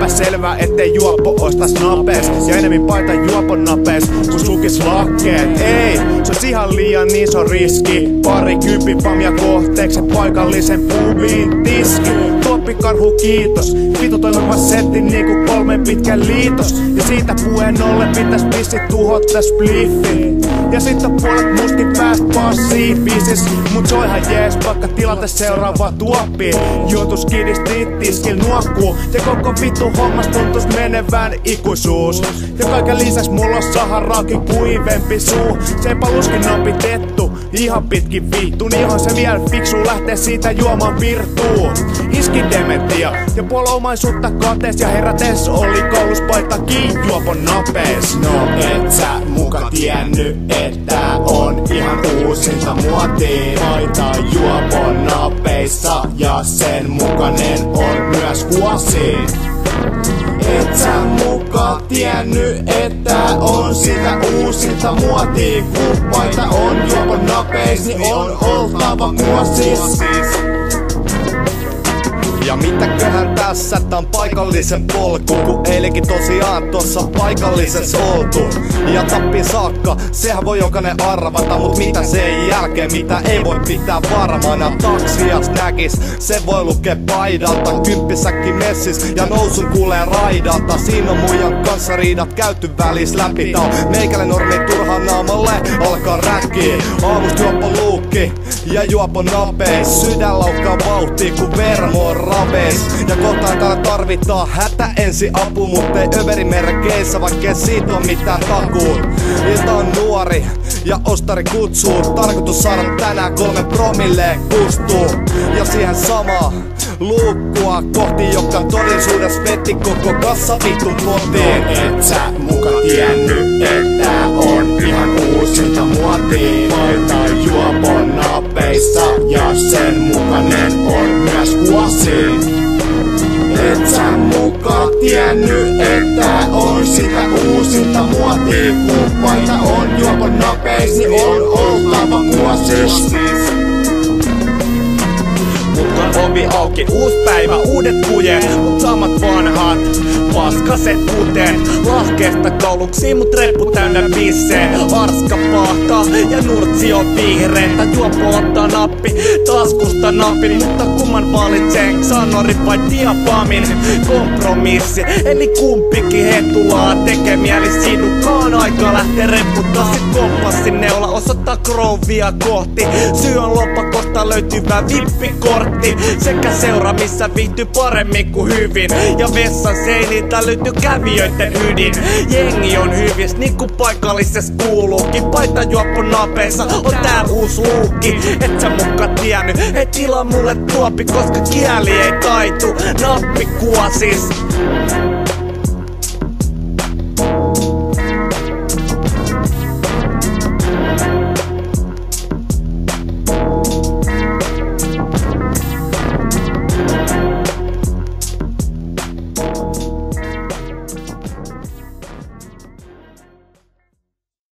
päivä selvää, ettei juoppo ostas napees. Ja enemmän paita juopon napees, kun sukis lakkeet. Ei, se on ihan liian iso riski. Pari kypipamia kohteeksi paikallisen pubin tiski. Tuoppikarhu kiitos, vitu toimiva setti niinku 3 pitkä liitos. Ja siitä puheen ollen pitäis pissi tuhota spliffin. Ja sitten puolet musti pääst passiivisis. Mut se on ihan jees, vaikka tilata seuraava tuoppi. Juotuskidis tiskil nuokkuu. Ja koko vittu hommas tuntus menevän ikuisuus. Ja kaiken lisäks mulla on Saharaakin kuivempi suu. Seipaluskin napitettu, ihan pitkin vittu. Niin johon se vielä fiksu lähtee siitä juomaan virtuun. Iski dementia ja puolomaisuutta katees. Ja herätes oli kouluspaitakin juopon napees. No et sä muka tiennyt, että on ihan uusinta muotia. Paita juopon napeissa ja sen mukainen on myös vuosi. Et sä muka tiennyt, että on sitä uusinta muotia. Kun paita on juopon napeis, niin on oltava vuosis. Ja mitäköhän tässä, tää on paikallisen polku. Kun eilenkin tosiaan tossa paikallisessa oltu. Ja Tappin saakka, sehän voi jokainen arvata. Mut mitä sen jälkeen, mitä ei voi pitää varmana. Taksias näkis, se voi lukea paidalta. Kymppissäkin messis ja nousun kuulee raidalta. Siinä on muijan kanssa riidat käyty välis läpi. Tää on meikälle normi turhaan naamalle alkaa räkkiä. Aamust juoppo luukki ja juoppo napeis. Sydän laukkaa vauhtia kun vermo on raveis. Ja kohtaan täällä tarvitaan hätä ensi apu. Mut ei överimerkeissä vaikkei siitä on mitään takuut. Ilta on nuori ja ostari kutsuu. Tarkoitus saada tänään 3 promilleen kustuu. Ja siihen samaa luukkua kohti, joka todellisuudessa veti koko kassa vittun potiin. Et sä muka tiennyt, että on ihan uusinta muotia. Paita juopon napeissa ja sen mukainen on myös vuosi. Et sä muka tiennyt, että on sitä uusinta muotia. Kun paita on juopon napeis, niin on oltava vuosis. Mutkan ovi auki, uus päivä, uudet kujet, mut samat vanhat paskaset kuten lahkeesta kauluksiin, mut reppu täynnä bissee. Arska pahtaa ja nurtsi on vihreä. Juoppo ottaa nappi, taskusta napin, mutta kumman valitsee, Xanori vai diapamin? Kompromissi, eli kumpikin hetulaa tekee mieli sinukaan. Aika lähtee repputtaa, sit kompassin neula osoittaa Grovea kohti. Syy on lompakosta löytyvä vippikortti sekä seura missä viihtyy paremmin kuin hyvin. Ja vessan seiniltä löytyy kävijöiden ydin. Jengi on hyvies niinku paikallisessa kuuluukin. Paita juoppo napeissa on tää uus luukki. Et sä muka tiennyt, et tilaa mulle tuopi koska kieli ei taitu. Nappi kuosis.